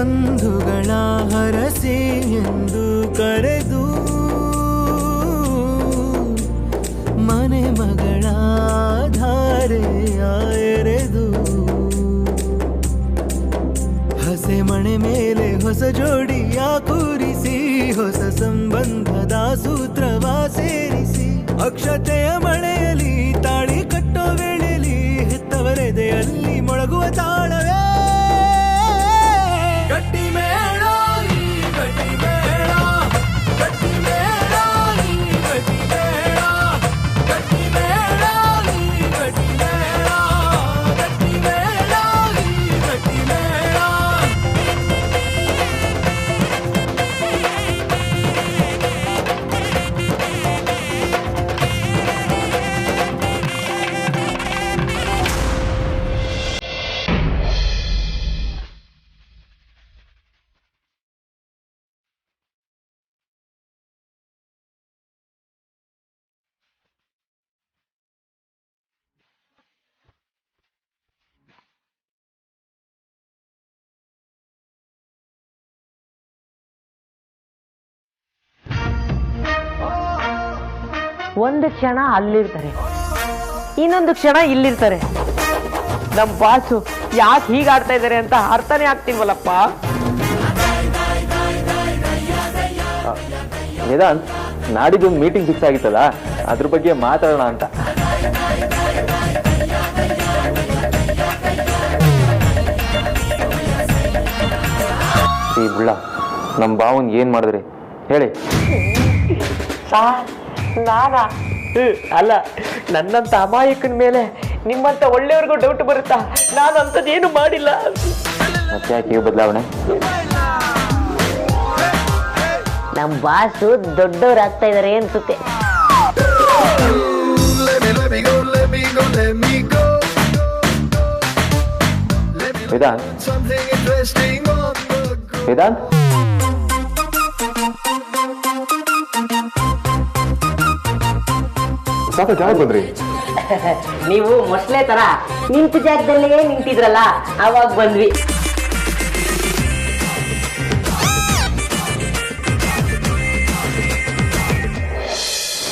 ಬಂಧುಗಳ ಹರಸೆ ಎಂದು ಕರೆದು ಮನೆ ಮಗಳ ಧಾರೆಯ ಎರೆದು ಹಸೆ ಮಣೆ ಮೇಲೆ ಹೊಸ ಜೋಡಿಯ ಕೂರಿಸಿ ಹೊಸ ಸಂಬಂಧದ ಸೂತ್ರವ ಸೇರಿಸಿ ಅಕ್ಷತೆಯ ಮಳೆಯಲಿ ತಾಳಿ ಕಟ್ಟೋ ವೇಳೆಯಲ್ಲಿ ಹೆತ್ತವರೆದೆಯಲ್ಲಿ ಮೊಳಗುವ ತಾಳವೇ ಗಟ್ಟಿ ಮೇಳ ಈ ಗಟ್ಟಿ ಮೇಳ ಗಟ್ಟಿ ಮೇಳ ಈ ಗಟ್ಟಿ ಮೇಳ ಗಟ್ಟಿ ಮೇಳ ಈ ಗಟ್ಟಿ ಮೇಳ ಗಟ್ಟಿ ಮೇಳ ಈ ಗಟ್ಟಿ ಮೇಳ. ಒಂದು ಕ್ಷಣ ಅಲ್ಲಿರ್ತಾರೆ, ಇನ್ನೊಂದು ಕ್ಷಣ ಇಲ್ಲಿರ್ತಾರೆ. ನಮ್ಮ ಬಾಸು ಯಾಕೆ ಹೀಗಾಡ್ತಾ ಇದ್ದಾರೆ ಅಂತ ಅರ್ಥನೇ ಆಗ್ತಿಲ್ವಲ್ಲಪ್ಪ. ವೇದಾಂತ್, ನಾಡಿದ್ದು ಮೀಟಿಂಗ್ ಫಿಕ್ಸ್ ಆಗಿತ್ತಲ್ಲ, ಅದ್ರ ಬಗ್ಗೆ ಮಾತಾಡೋಣ ಅಂತ. ಈ ಬುಳ್ಳ ನಮ್ಮ ಬಾವನ್ ಏನ್ ಮಾಡಿದ್ರಿ ಹೇಳಿ. ನಾನಾ? ಅಲ್ಲ, ನನ್ನಂತ ಅಮಾಯಕನ ಮೇಲೆ ನಿಮ್ಮಂತ ಒಳ್ಳೆಯವ್ರಿಗೂ ಡೌಟ್ ಬರುತ್ತಾ? ನಾನು ಅಂಥದ್ದೇನು ಮಾಡಿಲ್ಲ. ಮತ್ತೆ ಯಾಕೆ ಬದಲಾವಣೆ? ನಮ್ಮ ಬಾಸು ದೊಡ್ಡವರಾಗ್ತಾ ಇದಾರೆ ಅನ್ಸುತ್ತೆ. ವೇದಾಂತ್, ವೇದಾಂತ್, ಜಾಗ ಬಂದ್ರಿ. ನೀವು ಮೊಸಳೆ ತರ ನಿಂತ ಜಾಗದಲ್ಲೇ ನಿಂತಿದ್ರಲ್ಲ, ಅವಾಗ ಬಂದ್ವಿ.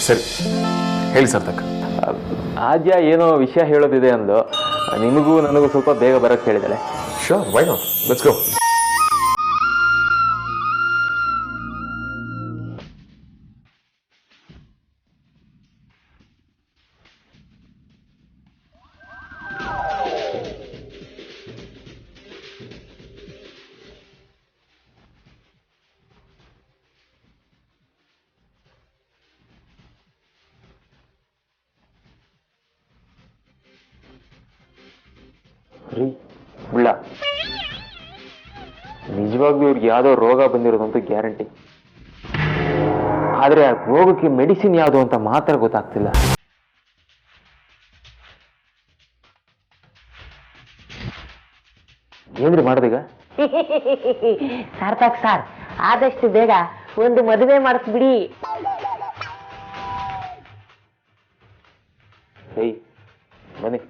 ಸರಿ ಹೇಳಿ ಸಾರ್ಥಕ್. ಆದ್ಯ ಏನೋ ವಿಷಯ ಹೇಳೋದಿದೆ ಅಂದು, ನಿಮಗೂ ನನಗೂ ಸ್ವಲ್ಪ ಬೇಗ ಬರಕ್ಕೆ ಹೇಳಿದಾಳೆ. Sure, why not, let's go. ಉಳ್ಳ, ನಿಜವಾಗ್ಲೂ ಇವ್ರಿಗೆ ಯಾವ್ದೋ ರೋಗ ಬಂದಿರೋದಂತೂ ಗ್ಯಾರಂಟಿ. ಆದ್ರೆ ಆ ರೋಗಕ್ಕೆ ಮೆಡಿಸಿನ್ ಯಾವುದು ಅಂತ ಮಾತ್ರ ಗೊತ್ತಾಗ್ತಿಲ್ಲ. ಏನ್ರಿ ಮಾಡೋದೀಗ? ಸಾರ್ಥಕ್ ಸಾರ್, ಆದಷ್ಟು ಬೇಗ ಒಂದು ಮದುವೆ ಮಾಡಿಸ್ಬಿಡಿ. ಸೈ ಬನ್ನಿ.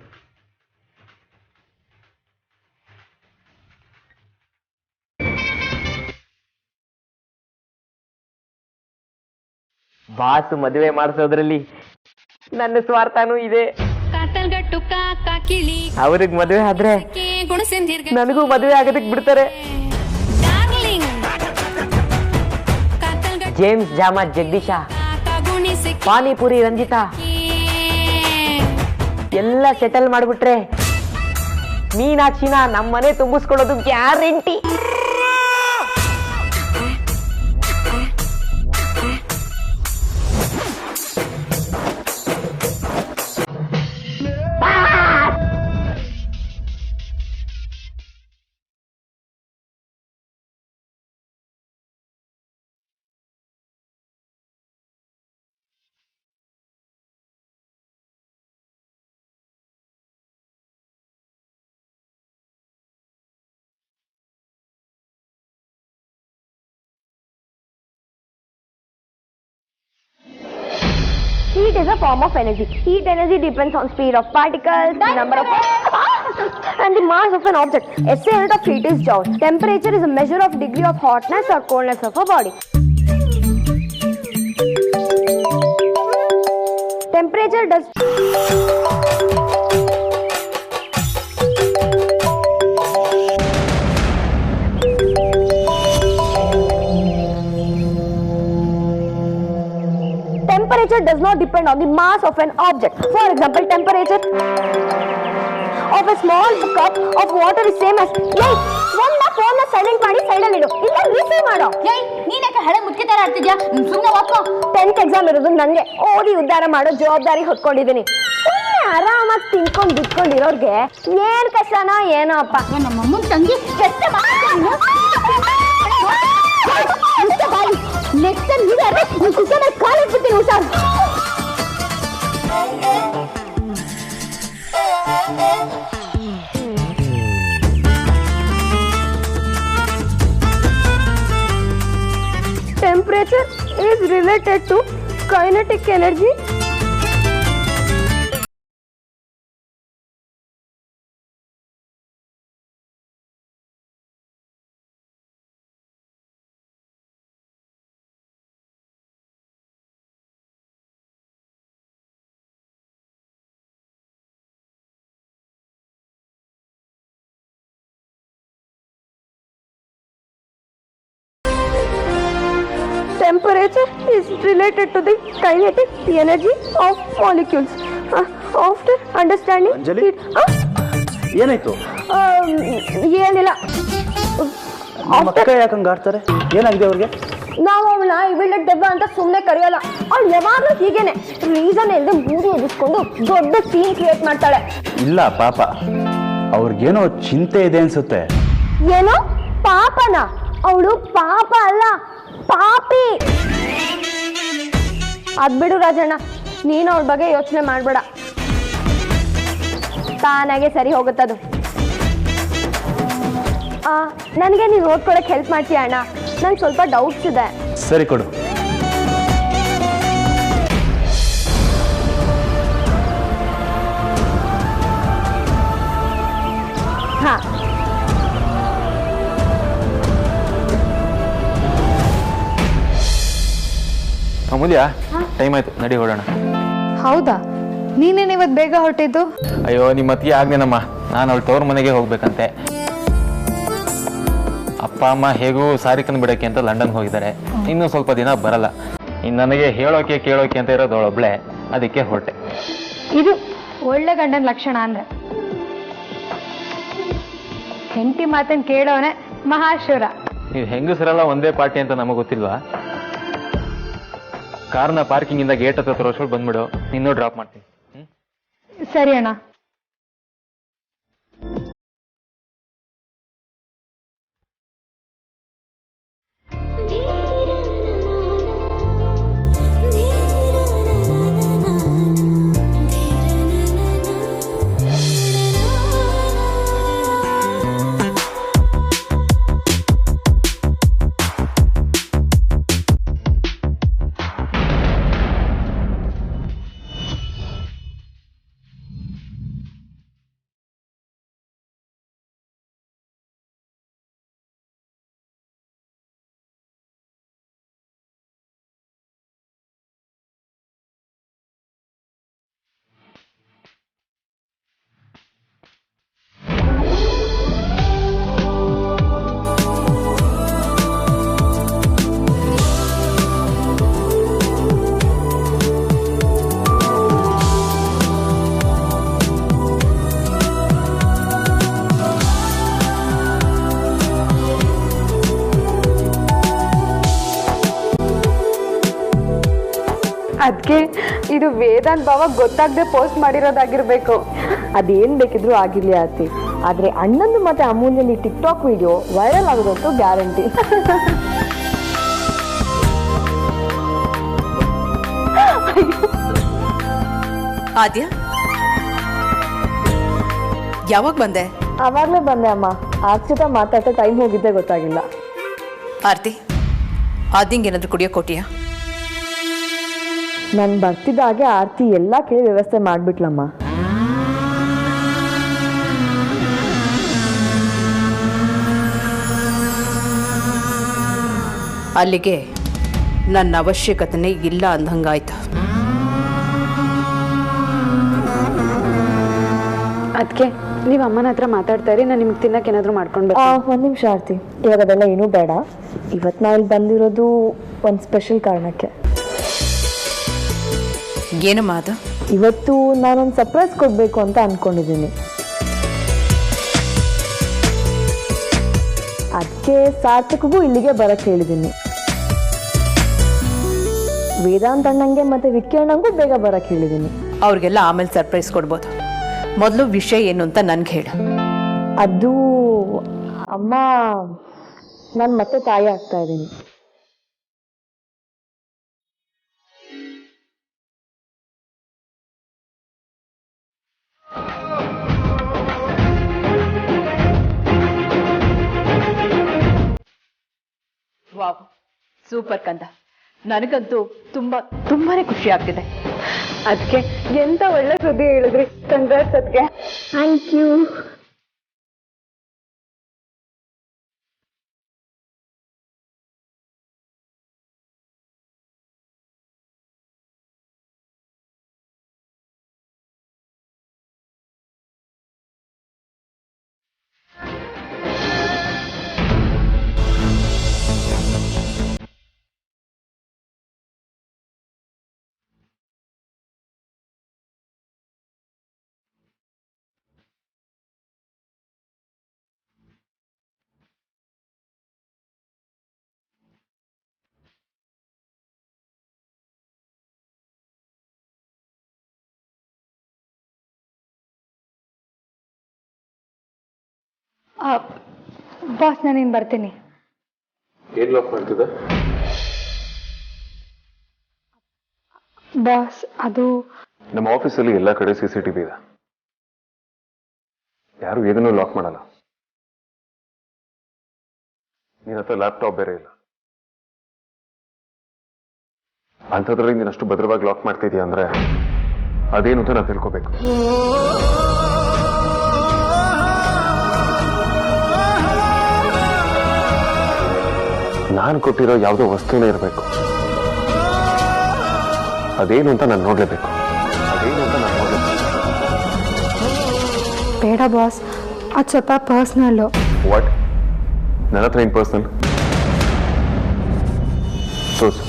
ಬಾಸು ಮದುವೆ ಮಾಡಿಸೋದ್ರಲ್ಲಿ ನನ್ನ ಸ್ವಾರ್ಥನೂ ಇದೆ. ಅವ್ರಿಗೆ ಮದುವೆ ಆದ್ರೆ ನನಗೂ ಮದುವೆ ಆಗೋದಕ್ಕೆ ಬಿಡ್ತಾರೆ. ಜೇಮ್ಸ್ ಜಾಮ ಜಗದೀಶ, ಪಾನಿಪುರಿ ರಂಜಿತಾ ಎಲ್ಲ ಸೆಟಲ್ ಮಾಡ್ಬಿಟ್ರೆ ಮೀನಾಕ್ಷಿನ ನಮ್ಮನೆ ತುಂಬಿಸ್ಕೊಳ್ಳೋದು guarantee. Heat is a form of energy. Heat energy depends on speed of particles, number of and the mass of an object. SI unit of heat is joule. Temperature is a measure of degree of hotness or coldness of a body. Temperature does Temperature does not depend on the mass of an object. For example, temperature of a small cup of water is same as phone silent ಮಾಡಿ ಸೈಡಲ್ಲಿ ಇಡು, ಇಲ್ಲ receive ಮಾಡೋ. ನೀನಕ್ಕೆ ಹಳೆ ಮುಟ್ಟಿ ತರ ಆಡ್ತಿದ್ಯಾ? ಸುಮ್ಮನೆ ಓದ್ಕೋ. 10th exam ಇರೋದು ನನಗೆ, ಓದಿ ಉದ್ಧಾರ ಮಾಡೋ ಜವಾಬ್ದಾರಿ ಹೊತ್ಕೊಂಡಿದ್ದೀನಿ. ಸುಮ್ಮನೆ ಆರಾಮಾಗಿ ತಿನ್ಕೊಂಡು ಬಿಟ್ಕೊಂಡಿರೋರ್ಗೆ ಏನ್ ಕಷ್ಟನೋ ಏನೋ ಅಪ್ಪ. ನಮ್ಮ ಅಮ್ಮನ ತಂಗಿ ಕೆಟ್ಟ ನೆಕ್ಸ್ಟ್ ಟೈಮ್ ಹೀಗಾದ್ರೆ ನೀನು ಕುಕ್ಕರ್ ಕಾಲಿಟ್ಬಿಡ್ತೀನಿ ಹುಷಾರು. Temperature is related to kinetic energy. Temperature is related to the kinetic energy of molecules. After understanding Anjali? it, ಏನಾಯ್ತು? ಏನಿಲ್ಲ. ಮಕ್ಕ ಯಾಕಂಗ ಆಡ್ತಾರೆ? ಏನಾಗಿದೆ ಅವ್ರಿಗೆ? ನಾವು ಅವಳನ್ನ ಇವಳ ದೆವ್ವ ಅಂತ ಸುಮ್ಮನೆ ಕರೆಯೋಲ್ಲ. ಅವಳು ಯಾವಾಗಲೂ ಹೀಗೇನೆ ರೀಸನ್ ಇಲ್ಲದೆ ಮೂಡಿ ಎದುರಿಸ್ಕೊಂಡು ದೊಡ್ಡ ಸೀನ್ ಕ್ರಿಯೇಟ್ ಮಾಡ್ತಾಳೆ. ಇಲ್ಲ ಪಾಪ, ಅವ್ರಿಗೇನೋ ಚಿಂತೆ ಇದೆ ಅನ್ಸುತ್ತೆ. ಏನೋ ಪಾಪನ? ಅವಳು ಪಾಪ ಅಲ್ಲ, ಪಾಪಿ. ಅದ್ಬಿಡು ರಾಜಣ್ಣ, ನೀನು ಅವಳ ಬಗ್ಗೆ ಯೋಚನೆ ಮಾಡ್ಬೇಡ, ತಾನಾಗೆ ಸರಿ ಹೋಗುತ್ತದು. ನನಗೆ ನೀನು ಓದ್ಕೊಳಕ್ಕೆ ಹೆಲ್ಪ್ ಮಾಡ್ತೀಯ ಅಣ್ಣ? ನಂಗೆ ಸ್ವಲ್ಪ ಡೌಟ್ಸ್ ಇದೆ. ಸರಿ ಕೊಡು. ಹಾ, ಅಮೂಲ್ಯ, ಟೈಮ್ ಆಯ್ತು, ನಡಿ ಹೊರಡೋಣ. ಹೌದಾ? ನೀನೇನು ಇವತ್ತು ಬೇಗ ಹೊರಟಿದ್ದು? ಅಯ್ಯೋ, ನಿಮ್ಮ ಅತ್ತಿಗೆ ಆಗ್ನೇನಮ್ಮ, ನಾನು ಅವಳು ತವ್ರ ಮನೆಗೆ ಹೋಗ್ಬೇಕಂತೆ. ಅಪ್ಪ ಅಮ್ಮ ಹೇಗೂ ಸಾರಿಕನ್ ಬಿಡೋಕೆ ಅಂತ ಲಂಡನ್ ಹೋಗಿದ್ದಾರೆ. ಇನ್ನೂ ಸ್ವಲ್ಪ ದಿನ ಬರಲ್ಲ. ಇನ್ನು ನನಗೆ ಹೇಳೋಕೆ ಕೇಳೋಕೆ ಅಂತ ಇರೋದು ಅವಳೊಬ್ಳೆ, ಅದಕ್ಕೆ ಹೊರಟೆ. ಇದು ಒಳ್ಳೆ ಗಂಡನ ಲಕ್ಷಣ ಅಂದ್ರೆ. ಹೆಂಡತಿ ಮಾತನ್ನು ಕೇಳೋನೆ ಮಹಾಶೂರ. ನೀವು ಹೆಂಗಸರೆಲ್ಲ ಒಂದೇ ಪಾರ್ಟಿ ಅಂತ ನಮಗೆ ಗೊತ್ತಿಲ್ವಾ? ಕಾರ್ನ ಪಾರ್ಕಿಂಗ್ ಇಂದ ಗೇಟ್ ಹತ್ರ ತರೋಷ್ಟು ಬಂದ್ಬಿಡು, ಇನ್ನೂ ಡ್ರಾಪ್ ಮಾಡ್ತೀನಿ. ಸರಿ ಅಣ್ಣ. ಅದಕ್ಕೆ ಇದು ವೇದಾಂತ್ ಭಾವ ಗೊತ್ತಾಗದೆ ಪೋಸ್ಟ್ ಮಾಡಿರೋದಾಗಿರ್ಬೇಕು. ಅದೇನ್ ಬೇಕಿದ್ರು ಆಗಿರ್ಲಿ ಆತಿ, ಆದ್ರೆ ಅಣ್ಣಂದು ಮತ್ತೆ ಅಮೂಲ್ಯನ ಈ ಟಿಕ್ಟಾಕ್ ವಿಡಿಯೋ ವೈರಲ್ ಆಗೋದಂತೂ ಗ್ಯಾರಂಟಿ. ಆದ್ಯ, ಯಾವಾಗ ಬಂದೆ? ಅವಾಗ್ಲೇ ಬಂದೆ ಅಮ್ಮ. ಆರ್ಚಿತ ಮಾತಾಡ್ತಾ ಟೈಮ್ ಹೋಗಿದ್ದೆ ಗೊತ್ತಾಗಿಲ್ಲ. ಆರ್ತಿ, ಆದ್ಯಂಗೆ ಏನಾದ್ರು ಕುಡಿಯೋ ಕೊಟ್ಟಿಯಾ? ನನ್ ಬರ್ತಿದ್ದಾಗೆ ಆರ್ತಿ ಎಲ್ಲಾ ಕೇಳಿ ವ್ಯವಸ್ಥೆ ಮಾಡ್ಬಿಟ್ಲಮ್ಮ. ಅಲ್ಲಿಗೆ ನನ್ನ ಅವಶ್ಯಕತೆನೇ ಇಲ್ಲ ಅಂದಂಗಾಯ್ತು. ಅದಕ್ಕೆ ನೀವು ಅಮ್ಮನ ಹತ್ರ ಮಾತಾಡ್ತಾ ಇರಿ, ನಾನು ನಿಮ್ಗೆ ತಿನ್ನಕ್ಕೆ ಏನಾದರೂ ಮಾಡ್ಕೊಂಡು ಒಂದು ನಿಮಿಷ ಆರ್ತಿ, ಇವಾಗ ಅದೆಲ್ಲ ಏನೂ ಬೇಡ. ಇವತ್ತು ನಾ ಇಲ್ಲಿ ಬಂದಿರೋದು ಒಂದು ಸ್ಪೆಷಲ್ ಕಾರಣಕ್ಕೆ. ಏನಮ್ಮ ಅದು? ಇವತ್ತು ನಾನೊಂದು ಸರ್ಪ್ರೈಸ್ ಕೊಡಬೇಕು ಅಂತ ಅಂದ್ಕೊಂಡಿದ್ದೀನಿ. ಅದಕ್ಕೆ ಸಾರ್ಥಕ್ಗೂ ಇಲ್ಲಿಗೆ ಬರಕ್ಕೆ ಹೇಳಿದ್ದೀನಿ. ವೇದಾಂತ್ ಅಣ್ಣಂಗೆ ಮತ್ತು ವಿಕ್ಕಿ ಅಣ್ಣಂಗೂ ಬೇಗ ಬರಕ್ಕೆ ಹೇಳಿದ್ದೀನಿ. ಅವ್ರಿಗೆಲ್ಲ ಆಮೇಲೆ ಸರ್ಪ್ರೈಸ್ ಕೊಡ್ಬೋದು. ಮೊದಲು ವಿಷಯ ಏನು ಅಂತ ನನ್ಗೆ ಹೇಳು. ಅದು ಅಮ್ಮ, ನಾನು ಮತ್ತೆ ತಾಯಿ ಆಗ್ತಾ ಇದ್ದೀನಿ. ವಾವ್, ಸೂಪರ್ ಕಂದ. ನನಗಂತೂ ತುಂಬಾನೇ ಖುಷಿ ಆಗ್ತಿದೆ. ಅದಕ್ಕೆ ಎಂತ ಒಳ್ಳೆ ಸುದ್ದಿ ಹೇಳಿದ್ರಿ. ಕಂಗ್ರಾಟ್ಸ್ ಅದಕ್ಕೆ. Thank you. ಬಾಸ್, ನಾನೇನು ಬರ್ತೀನಿ. ಏನ್ ಲಾಕ್ ಮಾಡ್ತಿದ್ದೆ? ಬಾಸ್, ಅದು ನಮ್ಮ ಆಫೀಸಲ್ಲಿ ಎಲ್ಲ ಕಡೆ CCTV ಇದೆ. ಯಾರು ಏನನ್ನೂ ಲಾಕ್ ಮಾಡಲ್ಲ. ನಿನ್ನ ಹತ್ರ ಲ್ಯಾಪ್ಟಾಪ್ ಬೇರೆ ಇಲ್ಲ. ಅಂಥದ್ರಲ್ಲಿ ನೀನಷ್ಟು ಭದ್ರವಾಗಿ ಲಾಕ್ ಮಾಡ್ತಿದ್ಯಾ ಅಂದ್ರೆ ಅದೇನು ಅಂತ ನಾನು ತಿಳ್ಕೋಬೇಕು. ನಾನು ಕೊಟ್ಟಿರೋ ಯಾವುದೋ ವಸ್ತುನೇ ಇರಬೇಕು. ಅದೇನು ಅಂತ ನಾನು ನೋಡ್ಲೇಬೇಕು. ಬೇಡ ಬಾಸ್, ಅದು ಸ್ವಲ್ಪ ಪರ್ಸ್ನಲ್ಲು. ವಾಟ್? ನನ್ನ ಹತ್ರ ಏನು ಪರ್ಸನಲ್? ತೋರ್ಸು.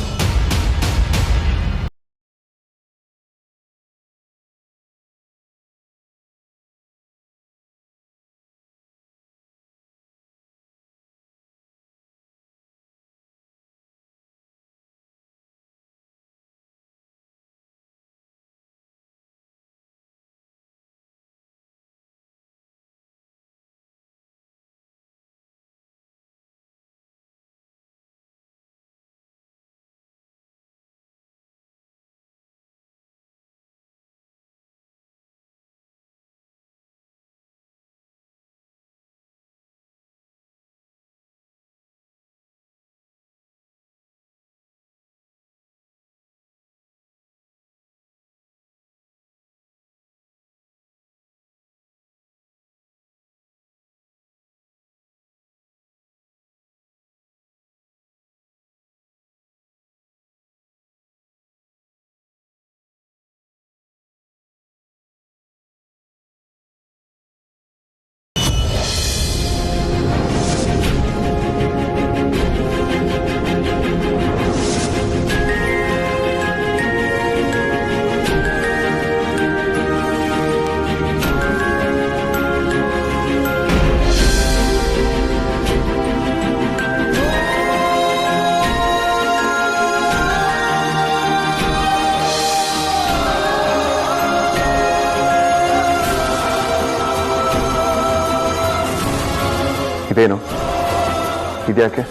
ಇದೇನು? ಇದ್ಯಾಕೆ?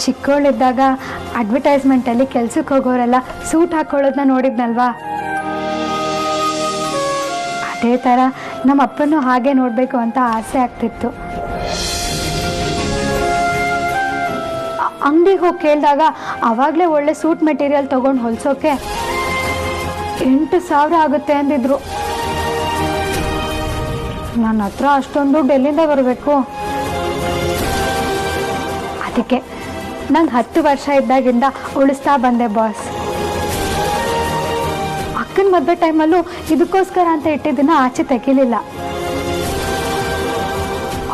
ಚಿಕ್ಕವಳಿದ್ದಾಗ ಅಡ್ವರ್ಟೈಸ್ಮೆಂಟಲ್ಲಿ ಕೆಲ್ಸಕ್ಕೆ ಹೋಗೋರೆಲ್ಲ ಸೂಟ್ ಹಾಕೊಳ್ಳೋದನ್ನ ನೋಡಿದ್ನಲ್ವಾ, ಅದೇ ಥರ ನಮ್ಮ ಅಪ್ಪನೂ ಹಾಗೆ ನೋಡಬೇಕು ಅಂತ ಆಸೆ ಆಗ್ತಿತ್ತು. ಅಂಗಡಿಗೆ ಹೋಗಿ ಕೇಳಿದಾಗ ಆವಾಗಲೇ ಒಳ್ಳೆ ಸೂಟ್ ಮೆಟೀರಿಯಲ್ ತೊಗೊಂಡು ಹೊಲಿಸೋಕೆ 8,000 ಆಗುತ್ತೆ ಅಂದಿದ್ರು. ನನ್ನ ಹತ್ರ ಅಷ್ಟೊಂದು ದುಡ್ಡು ಎಲ್ಲಿಂದ ಬರಬೇಕು? ಅದಕ್ಕೆ ನಂಗೆ 10 ವರ್ಷ ಇದ್ದಾಗಿಂದ ಉಳಿಸ್ತಾ ಬಂದೆ ಬಾಸ್. ಅಕ್ಕನ ಮದುವೆ ಟೈಮಲ್ಲೂ ಇದಕ್ಕೋಸ್ಕರ ಅಂತ ಇಟ್ಟಿದ್ದನ್ನ ಆಚೆ ತೆಗಿಲಿಲ್ಲ.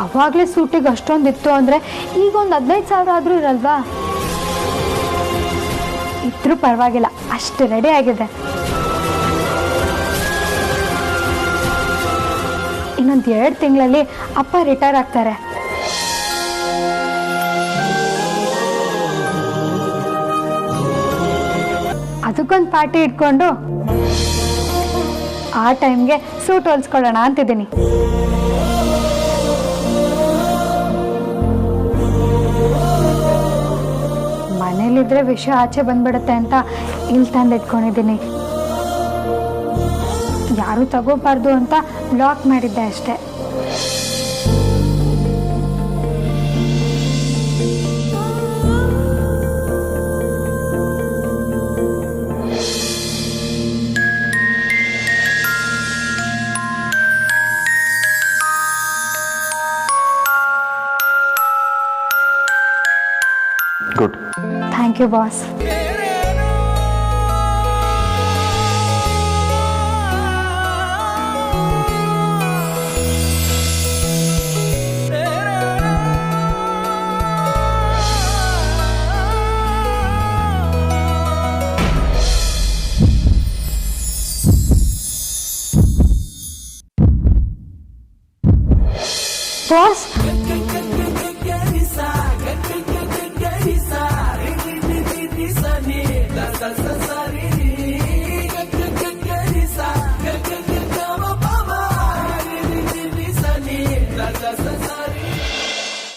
ಅವಾಗಲೇ ಸೂಟಿಗೆ ಅಷ್ಟೊಂದಿತ್ತು ಅಂದರೆ ಈಗ ಒಂದು 15,000 ಆದರೂ ಇರಲ್ವಾ? ಇದ್ರೂ ಪರವಾಗಿಲ್ಲ, ಅಷ್ಟು ರೆಡಿ ಆಗಿದೆ. ಇನ್ನೊಂದು 2 ತಿಂಗಳಲ್ಲಿ ಅಪ್ಪ ರಿಟೈರ್ ಆಗ್ತಾರೆ. ಅದಕ್ಕೊಂದು ಪಾರ್ಟಿ ಇಟ್ಕೊಂಡು ಆ ಟೈಮ್ಗೆ ಸೂಟ್ ಹೊಲ್ಸ್ಕೊಳ್ಳೋಣ ಅಂತಿದ್ದೀನಿ. ಮನೇಲಿದ್ರೆ ವಿಷಯ ಆಚೆ ಬಂದ್ಬಿಡುತ್ತೆ ಅಂತ ಇಲ್ಲಿ ತಂದಿಟ್ಕೊಂಡಿದ್ದೀನಿ. ಯಾರು ತಗೋಬಾರ್ದು ಅಂತ ಲಾಕ್ ಮಾಡಿದ್ದೆ ಅಷ್ಟೆ. Good. Thank you boss. Boss, sa